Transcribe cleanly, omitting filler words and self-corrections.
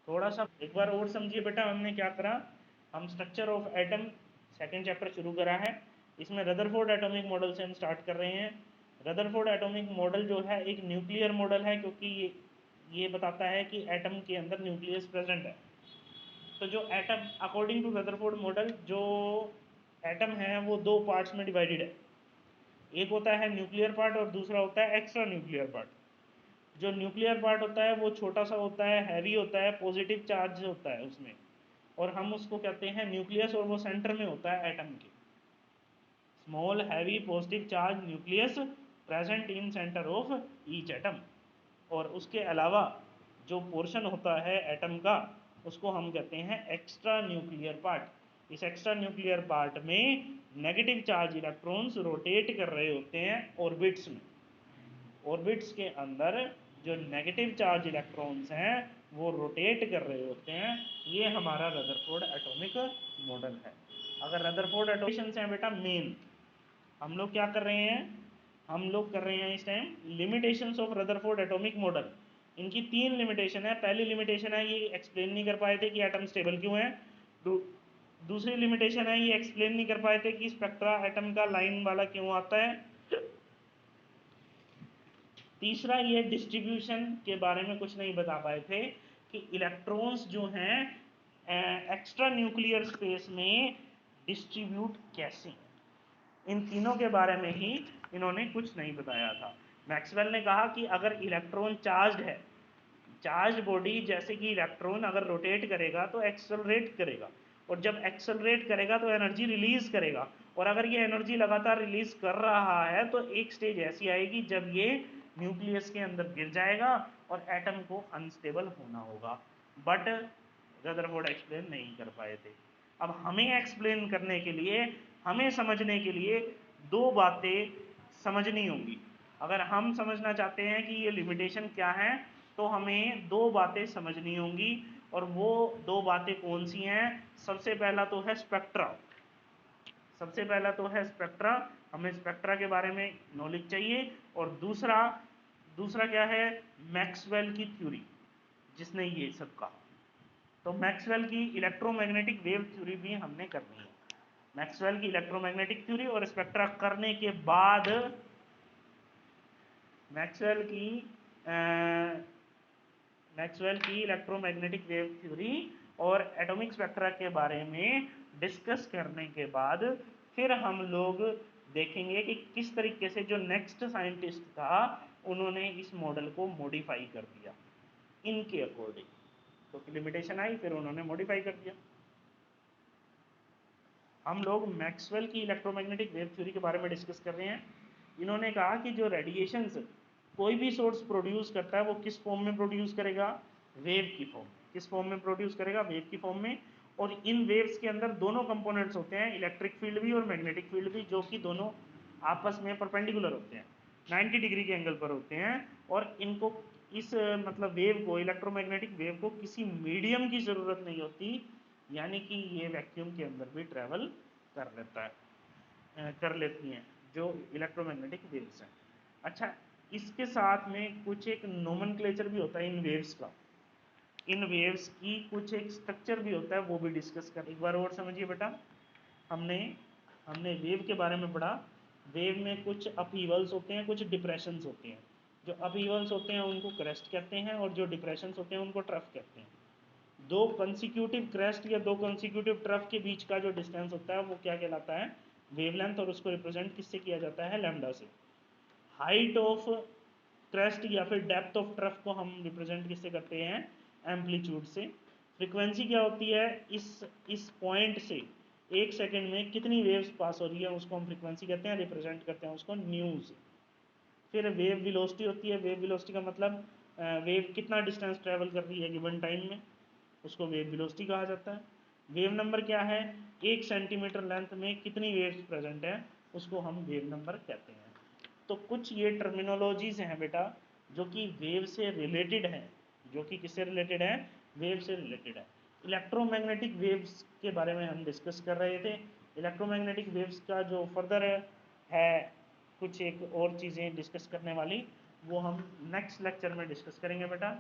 थोड़ा सा एक बार और समझिए बेटा, हमने क्या करा, हम structure of atom second chapter शुरू करा है। इसमें रदरफोर्ड एटॉमिक मॉडल से हम स्टार्ट कर रहे हैं। रदरफोर्ड एटॉमिक मॉडल जो है एक न्यूक्लियर मॉडल है, क्योंकि ये बताता है कि एटम के अंदर न्यूक्लियस प्रेजेंट है। तो जो atom according to Rutherford model, जो एटम है वो दो पार्ट्स में डिवाइडेड है। एक होता है न्यूक्लियर पार्ट और दूसरा होता है एक्स्ट्रा न्यूक्लियर पार्ट। जो न्यूक्लियर पार्ट होता है वो छोटा सा होता है, हैवी होता है, पॉजिटिव चार्ज होता है उसमें, और हम उसको कहते हैं न्यूक्लियस, और वो सेंटर में होता है एटम के। Small heavy positive charge nucleus present in centre of each atom. और उसके अलावा जो पोर्शन होता है एटम का, उसको हम कहते हैं एक्स्ट्रा न्यूक्लियर पार्ट। इस एक्स्ट्रा न्यूक्लियर पार्ट में नेगेटिव चार्ज इलेक्ट्रॉन्स रोटेट कर रहे होते हैं ऑर्बिट्स में। ऑर्बिट्स के अंदर जो नेगेटिव चार्ज इलेक्ट्रॉन्स हैं वो रोटेट कर रहे होते हैं। ये हमारा रदरफोर्ड एटॉमिक मॉडल है। अगर रदरफोर्ड एटोमिक हैं बेटा मेन, हम लोग क्या कर रहे हैं, हम लोग कर रहे हैं इस time limitations of Rutherford atomic model. इनकी तीन लिमिटेशन है। पहली लिमिटेशन है ये एक्सप्लेन नहीं कर पाए थे कि एटम स्टेबल क्यों है। दूसरी लिमिटेशन है ये एक्सप्लेन नहीं कर पाए थे कि स्पेक्ट्रा एटम का लाइन वाला क्यों आता है। तीसरा ये डिस्ट्रीब्यूशन के बारे में कुछ नहीं बता पाए थे कि इलेक्ट्रॉन्स जो हैं एक्स्ट्रा न्यूक्लियर स्पेस में डिस्ट्रीब्यूट कैसे। इन तीनों के बारे में ही इन्होंने कुछ नहीं बताया था। मैक्सवेल ने कहा कि अगर इलेक्ट्रॉन चार्ज है, चार्ज बॉडी, जैसे कि इलेक्ट्रॉन अगर रोटेट करेगा तो एक्सेलरेट करेगा, और जब एक्सेलरेट करेगा तो एनर्जी रिलीज करेगा, और अगर ये एनर्जी लगातार रिलीज कर रहा है तो एक स्टेज ऐसी आएगी जब ये न्यूक्लियस के अंदर गिर जाएगा और एटम को अनस्टेबल होना होगा। बट रदरफोर्ड एक्सप्लेन नहीं कर पाए थे। अब हमें एक्सप्लेन करने के लिए, हमें समझने के लिए दो बातें समझनी होंगी। अगर हम समझना चाहते हैं कि ये लिमिटेशन क्या है, तो हमें दो बातें समझनी होंगी। और वो दो बातें कौन सी हैं? सबसे पहला तो है स्पेक्ट्रा। सबसे पहला तो है स्पेक्ट्रा, हमें स्पेक्ट्रा के बारे में नॉलेज चाहिए। और दूसरा दूसरा क्या है? मैक्सवेल की थ्योरी, जिसने ये सब कहा। तो मैक्सवेल की इलेक्ट्रोमैग्नेटिक वेव थ्योरी भी हमने करनी है। मैक्सवेल की इलेक्ट्रोमैग्नेटिक थ्योरी और स्पेक्ट्रा करने के बाद मैक्सवेल की इलेक्ट्रोमैग्नेटिक वेव थ्योरी और एटॉमिक स्पेक्ट्रा के बारे में डिस्कस करने के बाद फिर हम लोग देखेंगे कि किस तरीके से जो नेक्स्ट साइंटिस्ट था उन्होंने इस मॉडल को मॉडिफाई कर दिया इनके अकॉर्डिंग। तो लिमिटेशन आई, फिर उन्होंने मॉडिफाई कर दिया। हम लोग मैक्सवेल की इलेक्ट्रोमैग्नेटिक वेव थ्योरी के बारे में डिस्कस कर रहे हैं। इन्होंने कहा कि जो रेडिएशंस कोई भी सोर्स प्रोड्यूस करता है वो किस फॉर्म में प्रोड्यूस करेगा? वेव की फॉर्म। किस फॉर्म में प्रोड्यूस करेगा? वेव की फॉर्म में। और इन वेव्स के अंदर दोनों कंपोनेंट्स होते हैं, इलेक्ट्रिक फील्ड भी और मैग्नेटिक फील्ड भी, जो कि दोनों आपस में परपेंडिकुलर होते हैं, 90 डिग्री के एंगल पर होते हैं। और इनको इस मतलब वेव को, इलेक्ट्रोमैग्नेटिक वेव को किसी मीडियम की ज़रूरत नहीं होती, यानी कि ये वैक्यूम के अंदर भी ट्रैवल कर लेता है, कर लेती हैं जो इलेक्ट्रोमैग्नेटिक वेव्स हैं। अच्छा, इसके साथ में कुछ एक नोमेनक्लेचर भी होता है इन वेव्स का। इन वेव्स की कुछ एक स्ट्रक्चर भी होता है, वो भी डिस्कस कर। एक बार और समझिए बेटा, हमने हमने वेव के बारे में पढ़ा। वेव में कुछ अपीवल्स होते हैं, कुछ डिप्रेशंस होते हैं। जो अपीवल्स होते हैं उनको क्रेस्ट कहते हैं, और जो डिप्रेशंस होते हैं उनको ट्रफ कहते हैं। दो कंसिक्यूटिव क्रेस्ट या दो कंसिक्यूटिव ट्रफ के बीच का जो डिस्टेंस होता है वो क्या कहलाता है? वेवलेंथ। और उसको रिप्रेजेंट किससे किया जाता है? लैम्डा से। हाइट ऑफ क्रेस्ट या फिर डेप्थ ऑफ ट्रफ को हम रिप्रेजेंट किससे करते हैं? एम्पलीट्यूड से। फ्रीक्वेंसी क्या होती है? इस पॉइंट से एक सेकेंड में कितनी वेव्स पास हो रही है उसको हम फ्रीक्वेंसी कहते हैं, रिप्रेजेंट करते हैं उसको न्यू से। फिर वेव वेलोसिटी होती है। वेव वेलोसिटी का मतलब वेव कितना डिस्टेंस ट्रेवल कर रही है गिवन टाइम में, उसको वेव वेलोसिटी कहा जाता है। वेव नंबर क्या है? 1 सेंटीमीटर लेंथ में कितनी वेव्स प्रेजेंट है उसको हम वेव नंबर कहते हैं। तो कुछ ये टर्मिनोलॉजीज हैं बेटा जो कि वेव से रिलेटेड हैं, जो कि किससे रिलेटेड है? वेव से रिलेटेड है। इलेक्ट्रोमैग्नेटिक वेव्स के बारे में हम डिस्कस कर रहे थे। इलेक्ट्रोमैग्नेटिक वेव्स का जो फर्दर है कुछ एक और चीज़ें डिस्कस करने वाली, वो हम नेक्स्ट लेक्चर में डिस्कस करेंगे बेटा।